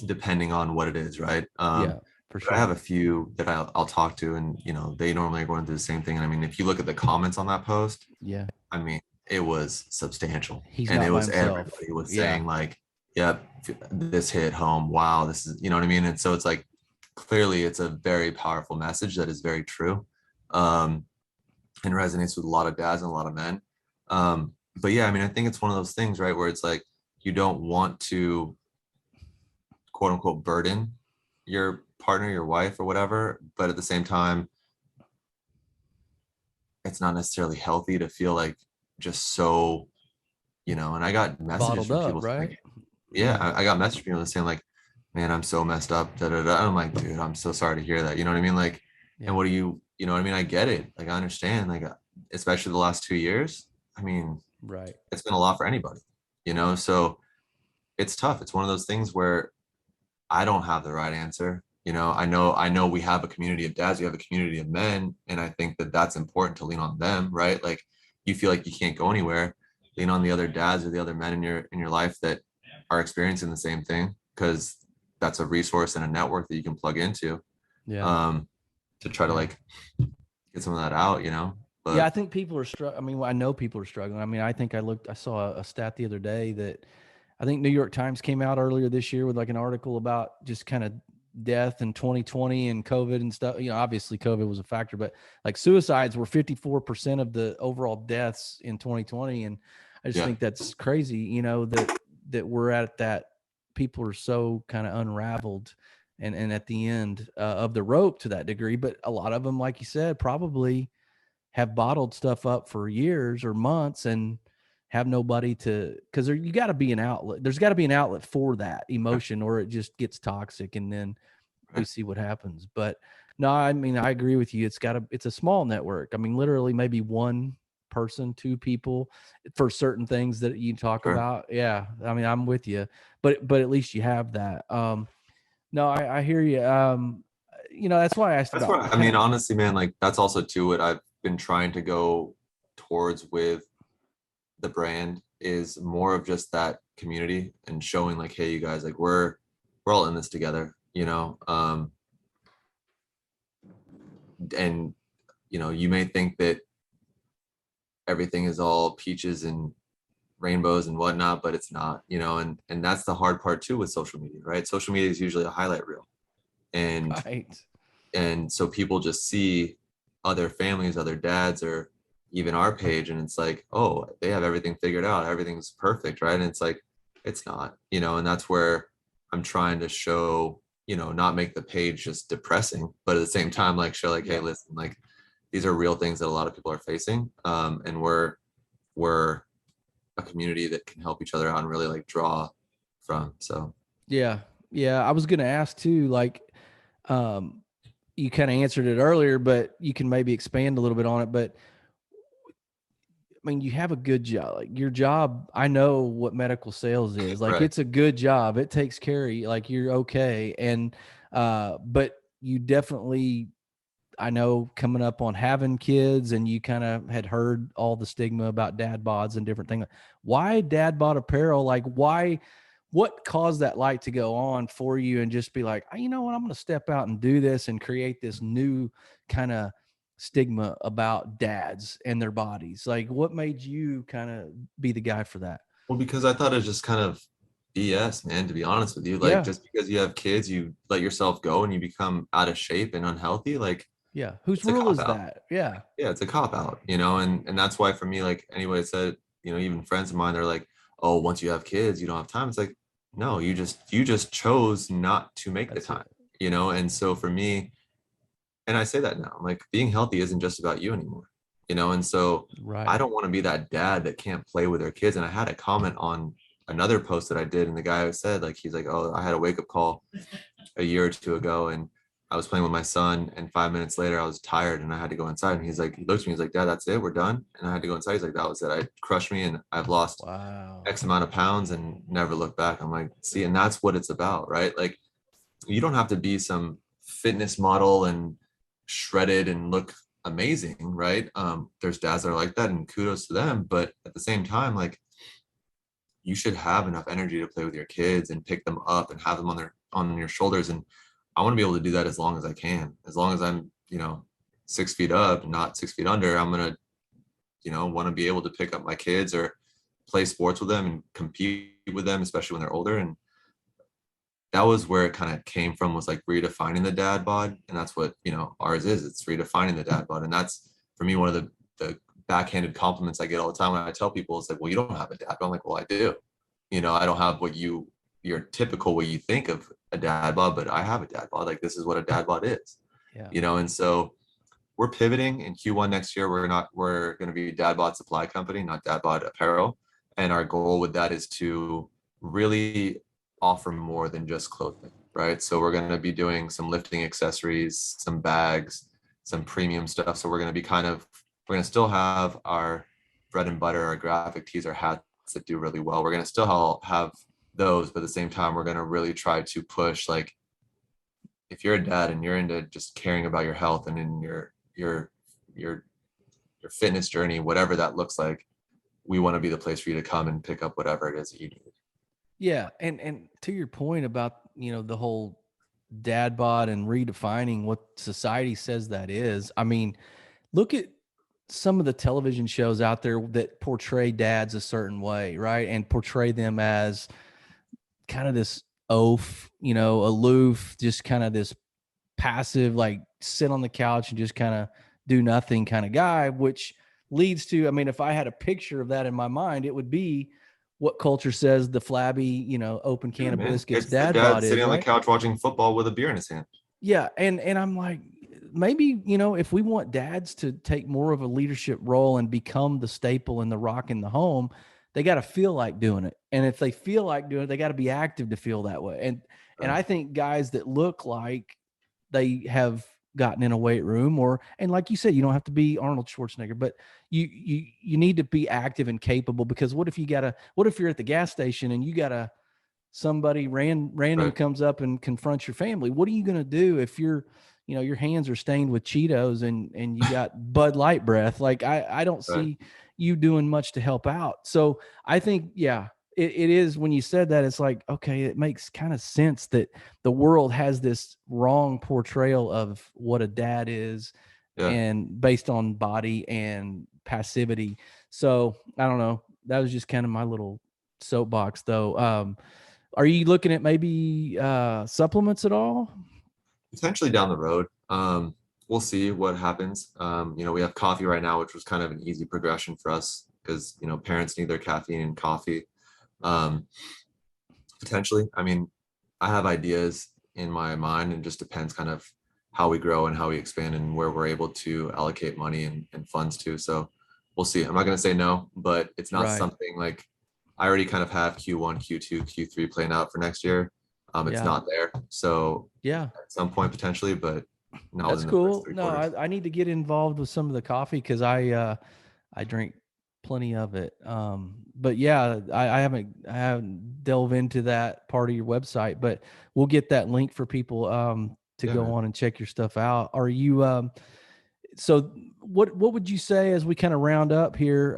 [SPEAKER 3] depending on what it is, right?
[SPEAKER 2] yeah, for sure.
[SPEAKER 3] I have a few that I'll talk to, and they normally are going through the same thing. And I mean, if you look at the comments on that post,
[SPEAKER 2] Yeah,
[SPEAKER 3] I mean, it was substantial,
[SPEAKER 2] he's
[SPEAKER 3] and
[SPEAKER 2] not
[SPEAKER 3] it
[SPEAKER 2] by
[SPEAKER 3] was
[SPEAKER 2] himself.
[SPEAKER 3] everybody was saying like, "Yep, this hit home. Wow, this is," you know what I mean? And so it's like, clearly, it's a very powerful message that is very true, and resonates with a lot of dads and a lot of men. But yeah, I mean, I think it's one of those things, right, where it's like you don't want to, quote unquote, burden your partner, your wife, or whatever, but at the same time, it's not necessarily healthy to feel like just so, and I got messages
[SPEAKER 2] Bottled
[SPEAKER 3] from
[SPEAKER 2] up,
[SPEAKER 3] people
[SPEAKER 2] right?
[SPEAKER 3] like, yeah, I got messages from people saying like, man, I'm so messed up, da, da, da. I'm like, dude, I'm so sorry to hear that. You know what I mean? Like,
[SPEAKER 2] Yeah.
[SPEAKER 3] and what do you know what I mean? I get it. Like, I understand. Like, especially the last 2 years, I mean,
[SPEAKER 2] Right.
[SPEAKER 3] it's been a lot for anybody, so it's tough. It's one of those things where I don't have the right answer. I know we have a community of dads, we have a community of men, and I think that that's important to lean on them, right? Like, you feel like you can't go anywhere, lean on the other dads or the other men in your life that are experiencing the same thing, because that's a resource and a network that you can plug into,
[SPEAKER 2] Yeah.
[SPEAKER 3] um, to try to like get some of that out,
[SPEAKER 2] Yeah, I
[SPEAKER 3] But
[SPEAKER 2] think people are struggling. I mean, I know people are struggling. I mean, I saw a stat the other day that I think New York Times came out earlier this year with like an article about just kind of death in 2020 and COVID and stuff. Obviously COVID was a factor, but like suicides were 54% of the overall deaths in 2020. And I just
[SPEAKER 3] yeah,
[SPEAKER 2] think that's crazy, that we're at that people are so kind of unraveled and at the end of the rope to that degree. But a lot of them, like you said, probably have bottled stuff up for years or months and have nobody because you got to be an outlet. There's got to be an outlet for that emotion, or it just gets toxic, and then we
[SPEAKER 3] right.
[SPEAKER 2] see what happens. But no, I mean, I agree with you. It's a small network. I mean, literally maybe one person, two people for certain things that you talk
[SPEAKER 3] Sure.
[SPEAKER 2] about. Yeah. I mean, I'm with you, but at least you have that. No, I hear you. That's why I asked
[SPEAKER 3] That's what
[SPEAKER 2] about
[SPEAKER 3] I
[SPEAKER 2] kind
[SPEAKER 3] mean,
[SPEAKER 2] of,
[SPEAKER 3] honestly, man. Like, that's also too what I've been trying to go towards with the brand, is more of just that community and showing like, hey, you guys, like, we're all in this together, and you may think that everything is all peaches and rainbows and whatnot, but it's not, and that's the hard part too with social media, right? Social media is usually a highlight reel, and
[SPEAKER 2] right.
[SPEAKER 3] and so people just see other families, other dads, or even our page, and it's like, oh, they have everything figured out, everything's perfect, right? And it's like, it's not, and that's where I'm trying to show, not make the page just depressing, but at the same time, like, show like, hey, listen, like, these are real things that a lot of people are facing, and we're a community that can help each other out and really like draw from. So
[SPEAKER 2] Yeah. Yeah. I was going to ask too, like, um, you kind of answered it earlier, but you can maybe expand a little bit on it. But I mean, you have a good job. Like your job, I know what medical sales is. Like
[SPEAKER 3] right.
[SPEAKER 2] it's a good job. It takes care of you. Like you're okay. And but you definitely, I know, coming up on having kids, and you kind of had heard all the stigma about dad bods and different things. Why DadBod Apparel? Like why, what caused that light to go on for you and just be like, you know what, I'm going to step out and do this and create this new kind of stigma about dads and their bodies? Like what made you kind of be the guy for that?
[SPEAKER 3] Well, because I thought it was just kind of BS, man, to be honest with you. Like,
[SPEAKER 2] Yeah.
[SPEAKER 3] just because you have kids, you let yourself go and you become out of shape and unhealthy. Like,
[SPEAKER 2] Yeah. Whose
[SPEAKER 3] it's a
[SPEAKER 2] rule
[SPEAKER 3] cop
[SPEAKER 2] is
[SPEAKER 3] out.
[SPEAKER 2] that? Yeah.
[SPEAKER 3] Yeah, it's a cop out, and that's why for me, like, anybody said, even friends of mine, they're like, oh, once you have kids, you don't have time. It's like, no, you just chose not to make the
[SPEAKER 2] That's it.
[SPEAKER 3] time, and so for me, and I say that now, like, being healthy isn't just about you anymore, and so I
[SPEAKER 2] Right.
[SPEAKER 3] don't want to be that dad that can't play with their kids. And I had a comment on another post that I did, and the guy said, like, he's like, oh, I had a wake up call a year or two ago, and I was playing with my son, and 5 minutes later I was tired and I had to go inside. And he's like, he looked at me, he's like, Dad, that's it, we're done. And I had to go inside. He's like, that was it. I crushed me and I've lost
[SPEAKER 2] Wow.
[SPEAKER 3] X amount of pounds and never looked back. I'm like, see, and that's what it's about, right? Like, you don't have to be some fitness model and shredded and look amazing, right? There's dads that are like that, and kudos to them. But at the same time, like, you should have enough energy to play with your kids and pick them up and have them on your shoulders. And I want to be able to do that as long as I can. As long as I'm, 6 feet up, not 6 feet under, I'm gonna, want to be able to pick up my kids or play sports with them and compete with them, especially when they're older. And that was where it kind of came from, was like redefining the dad bod. And that's what, ours is. It's redefining the dad bod. And that's, for me, one of the backhanded compliments I get all the time when I tell people, it's like, well, you don't have a dad bod. I'm like, well, I do. I don't have your typical way you think of a dad bod, but I have a dad bod. Like, this is what a dad bod is,
[SPEAKER 2] Yeah.
[SPEAKER 3] and so we're pivoting in Q1 next year. We're going to be DadBod Supply Company, not DadBod Apparel. And our goal with that is to really offer more than just clothing, right? So we're going to be doing some lifting accessories, some bags, some premium stuff. So we're going to be kind of We're going to still have our bread and butter, our graphic tees, our hats that do really well. We're going to still have those, but at the same time, we're going to really try to push, like, if you're a dad and you're into just caring about your health and in your fitness journey, whatever that looks like, we want to be the place for you to come and pick up whatever it is that you need.
[SPEAKER 2] Yeah, and to your point about, the whole dad bod and redefining what society says that is. I mean, look at some of the television shows out there that portray dads a certain way, right? And portray them as kind of this oaf, aloof, just kind of this passive, like sit on the couch and just kind of do nothing kind of guy, which leads to, I mean, if I had a picture of that in my mind, it would be what culture says the flabby, open can of biscuits
[SPEAKER 3] It's the
[SPEAKER 2] dad
[SPEAKER 3] dad
[SPEAKER 2] bod is,
[SPEAKER 3] sitting on the
[SPEAKER 2] right?
[SPEAKER 3] couch watching football with a beer in his hand.
[SPEAKER 2] Yeah. And I'm like, maybe, if we want dads to take more of a leadership role and become the staple and the rock in the home, they got to feel like doing it. And if they feel like doing it, they got to be active to feel that way. And I think guys that look like they have gotten in a weight room, and like you said, you don't have to be Arnold Schwarzenegger, but you need to be active and capable, because what if you're at the gas station and you got somebody random comes up and confronts your family? What are you going to do if your hands are stained with Cheetos and you got Bud Light breath? Like, I don't see you doing much to help out. So I think, yeah, it is, when you said that, it's like, okay, it makes kind of sense that the world has this wrong portrayal of what a dad is, and based on body and passivity. So I don't know. That was just kind of my little soapbox, though. Are you looking at maybe supplements at all?
[SPEAKER 3] Potentially down the road. We'll see what happens. We have coffee right now, which was kind of an easy progression for us because, parents need their caffeine and coffee. Potentially, I mean, I have ideas in my mind, and just depends kind of how we grow and how we expand and where we're able to allocate money and funds to. So we'll see. I'm not going to say no, but it's not something like, I already kind of have Q1, Q2, Q3 playing out for next year. It's not there. So
[SPEAKER 2] yeah,
[SPEAKER 3] at some point potentially, but not
[SPEAKER 2] that's
[SPEAKER 3] within the
[SPEAKER 2] cool.
[SPEAKER 3] first 3
[SPEAKER 2] No,
[SPEAKER 3] quarters.
[SPEAKER 2] I need to get involved with some of the coffee, because I drink plenty of it. But yeah, I haven't delved into that part of your website, but we'll get that link for people to go on and check your stuff out. Are you so what would you say as we kind of round up here?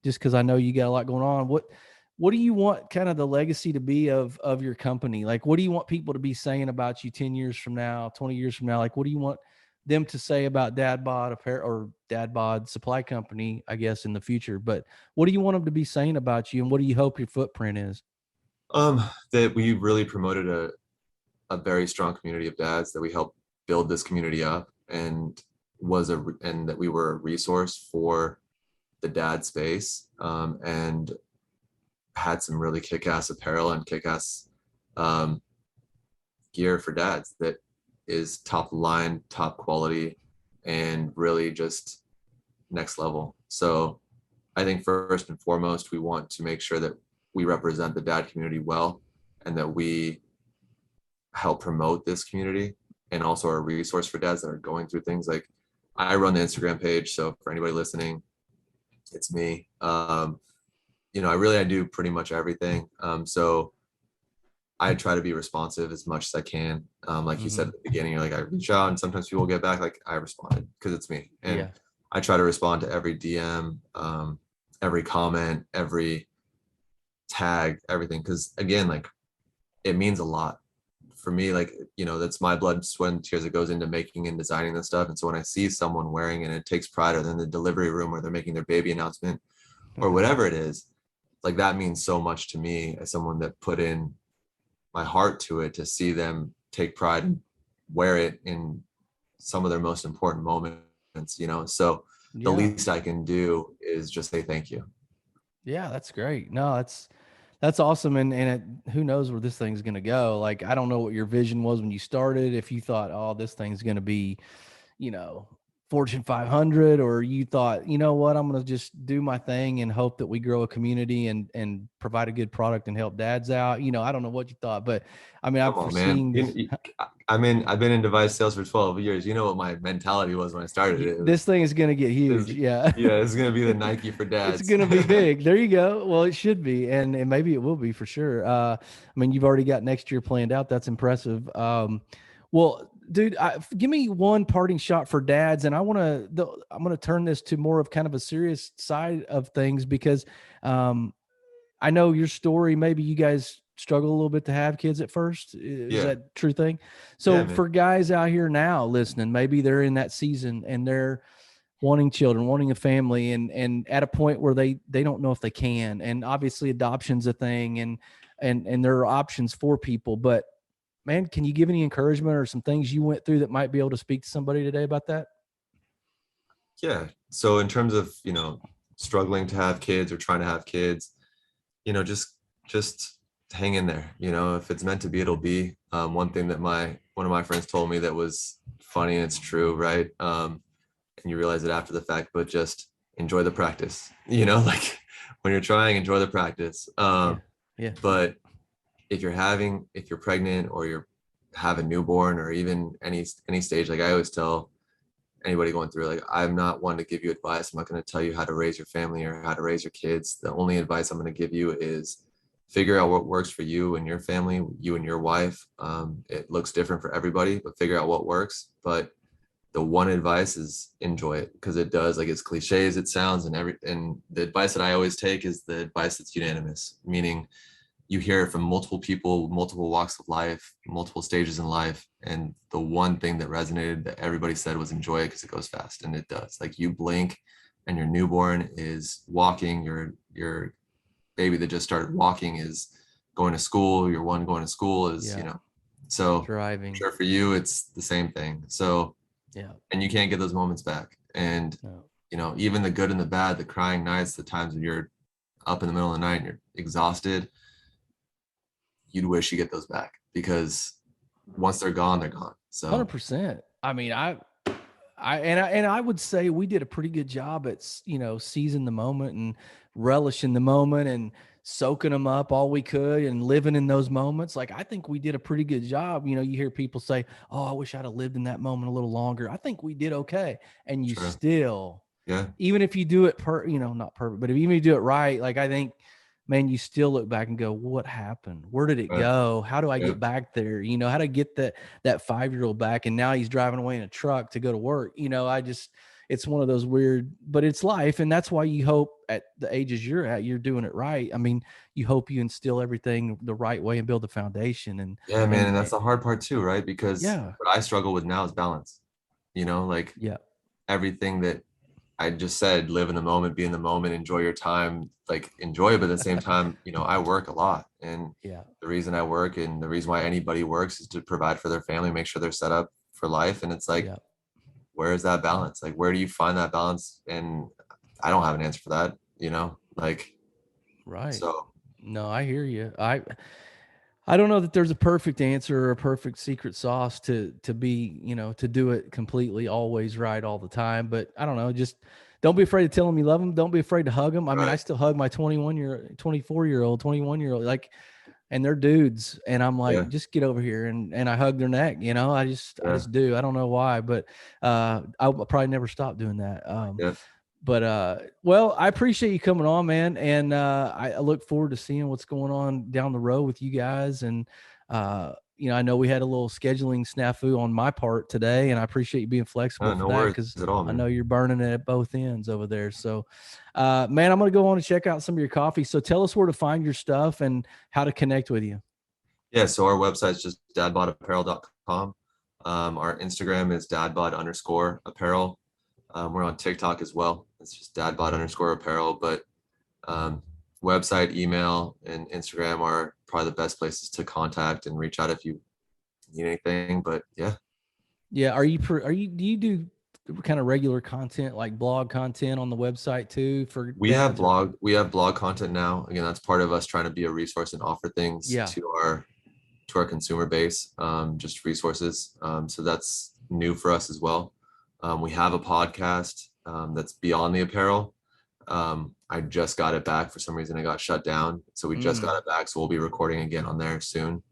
[SPEAKER 2] Just because I know you got a lot going on, what do you want kind of the legacy to be of your company? Like, what do you want people to be saying about you 10 years from now, 20 years from now? Like, what do you want them to say about DadBod Apparel or DadBod Supply Company, I guess, in the future? But what do you want them to be saying about you, and what do you hope your footprint is?
[SPEAKER 3] That we really promoted a very strong community of dads, that we helped build this community up, and and that we were a resource for the dad space, and had some really kick-ass apparel and kick-ass gear for dads that is top line, top quality, and really just next level. So I think first and foremost, we want to make sure that we represent the dad community well, and that we help promote this community, and also are a resource for dads that are going through things. Like, I run the Instagram page, so for anybody listening, it's me. I do pretty much everything. So I try to be responsive as much as I can. Like you said at the beginning, you're like, I reach out and sometimes people get back, like, I responded because it's me. And I try to respond to every DM, every comment, every tag, everything. Because again, like, it means a lot for me. Like, that's my blood, sweat, and tears that goes into making and designing this stuff. And so when I see someone wearing it, and it takes pride, or then the delivery room where they're making their baby announcement or whatever it is, like, that means so much to me as someone that put in my heart to it, to see them take pride and wear it in some of their most important moments, so the least I can do is just say thank you.
[SPEAKER 2] Yeah, that's great. No, that's awesome. And who knows where this thing's going to go? Like, I don't know what your vision was when you started. If you thought, oh, this thing's going to be, Fortune 500, or you thought, you know what, I'm going to just do my thing and hope that we grow a community and provide a good product and help dads out? I don't know what you thought, but I mean, I've
[SPEAKER 3] Come on, man.
[SPEAKER 2] foreseen this.
[SPEAKER 3] I've been in device sales for 12 years. You know what my mentality was when I started it.
[SPEAKER 2] This thing is going to get huge. Yeah.
[SPEAKER 3] Yeah, it's gonna be the Nike for
[SPEAKER 2] It's
[SPEAKER 3] dads.
[SPEAKER 2] going to be big. There you go. Well, it should be. And maybe it will be for sure. I mean, you've already got next year planned out. That's impressive. Well, dude, give me one parting shot for dads. And I'm going to turn this to more of kind of a serious side of things, because I know your story. Maybe you guys struggle a little bit to have kids at first. Is that a true thing? So for guys out here now listening, maybe they're in that season and they're wanting children, wanting a family, and at a point where they don't know if they can. And obviously adoption's a thing, and there are options for people. But man, can you give any encouragement or some things you went through that might be able to speak to somebody today about that?
[SPEAKER 3] Yeah. So in terms of, struggling to have kids or trying to have kids, just hang in there. If it's meant to be, it'll be. One thing that one of my friends told me that was funny, and it's true, right? And you realize it after the fact, but just enjoy the practice, like when you're trying, enjoy the practice.
[SPEAKER 2] Yeah.
[SPEAKER 3] But if you're pregnant or you have a newborn, or even any stage, like I always tell anybody going through, like, I'm not one to give you advice. I'm not going to tell you how to raise your family or how to raise your kids. The only advice I'm going to give you is figure out what works for you and your family, you and your wife. It looks different for everybody, but figure out what works. But the one advice is enjoy it, because it does, like, as cliche as it sounds, and the advice that I always take is the advice that's unanimous, meaning you hear it from multiple people, multiple walks of life, multiple stages in life. And the one thing that resonated that everybody said was enjoy it, because it goes fast, and it does. Like, you blink and your newborn is walking, your baby that just started walking is going to school, your one going to school is, so
[SPEAKER 2] driving.
[SPEAKER 3] I'm sure for you, it's the same thing. So, and you can't get those moments back. And, even the good and the bad, the crying nights, the times when you're up in the middle of the night and you're exhausted, you'd wish you get those back, because once they're gone, they're gone. So
[SPEAKER 2] 100%. I mean, I would say we did a pretty good job at, seizing the moment and relishing the moment and soaking them up all we could and living in those moments. Like, I think we did a pretty good job. You hear people say, oh, I wish I'd have lived in that moment a little longer. I think we did okay. And you still, even if you do it not perfect, but even if you do it right, like, I think, man, you still look back and go, what happened? Where did it go? How do I get back there? How to get that 5-year-old back. And now he's driving away in a truck to go to work. It's one of those weird, but it's life. And that's why you hope at the ages you're at, you're doing it right. I mean, you hope you instill everything the right way and build the foundation. And
[SPEAKER 3] and that's the hard part too, right? Because what I struggle with now is balance, everything that I just said, live in the moment, be in the moment, enjoy your time, like, enjoy it. But at the same time, I work a lot. And the reason I work and the reason why anybody works is to provide for their family, make sure they're set up for life. And it's like, where is that balance? Like, where do you find that balance? And I don't have an answer for that,
[SPEAKER 2] right.
[SPEAKER 3] So
[SPEAKER 2] no, I hear you. I don't know that there's a perfect answer or a perfect secret sauce to be, to do it completely always right all the time. But I don't know, just don't be afraid to tell them you love them. Don't be afraid to hug them. I mean, I still hug my 24-year-old, 21-year-old, like, and they're dudes. And I'm like, just get over here. And I hug their neck, I just do. I don't know why, but I'll probably never stop doing that. But well, I appreciate you coming on, man. And I look forward to seeing what's going on down the road with you guys. And, I know we had a little scheduling snafu on my part today, and I appreciate you being flexible for that, because I know you're burning it at both ends over there. So, man, I'm going to go on and check out some of your coffee. So tell us where to find your stuff and how to connect with you.
[SPEAKER 3] Yeah. So our website's just dadbodapparel.com. Our Instagram is dadbod_apparel. We're on TikTok as well. It's just dadbod_apparel, but website, email, and Instagram are probably the best places to contact and reach out if you need anything. But
[SPEAKER 2] do you do kind of regular content, like blog content on the website too? We have
[SPEAKER 3] blog content now. Again, that's part of us trying to be a resource and offer things to our consumer base, just resources. So that's new for us as well. We have a podcast that's beyond the apparel. I just got it back. For some reason, it got shut down. So we just got it back. So we'll be recording again on there soon.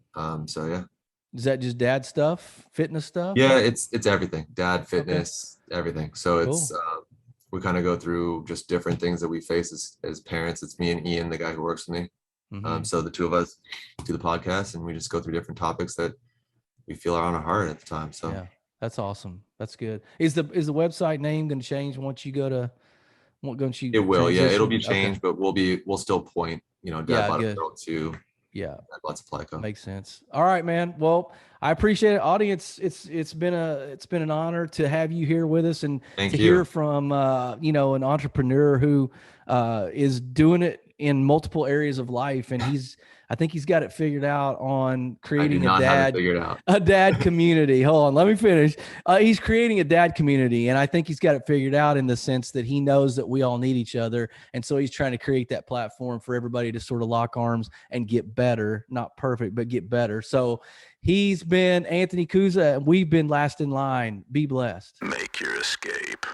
[SPEAKER 3] So yeah.
[SPEAKER 2] Is that just dad stuff, fitness stuff?
[SPEAKER 3] Yeah, it's everything. Dad, fitness, everything. So it's we kind of go through just different things that we face as parents. It's me and Ian, the guy who works with me. So the two of us do the podcast, and we just go through different topics that we feel are on our heart at the time. So
[SPEAKER 2] yeah, that's awesome. That's good. Is the website name going to change once you go to?
[SPEAKER 3] It will, yeah. It'll be changed, but we'll still point, DadBod Apparel to DadBod Supply Co.
[SPEAKER 2] Makes sense. All right, man. Well, I appreciate it, audience. It's been an honor to have you here with us and hear from an entrepreneur who is doing it in multiple areas of life, and I think he's got it figured out on creating a dad community. Hold on, let me finish. He's creating a dad community, and I think he's got it figured out in the sense that he knows that we all need each other, and so he's trying to create that platform for everybody to sort of lock arms and get better, not perfect, but get better. So he's been Anthony Coussa, and we've been Last in Line. Be blessed.
[SPEAKER 1] Make your escape.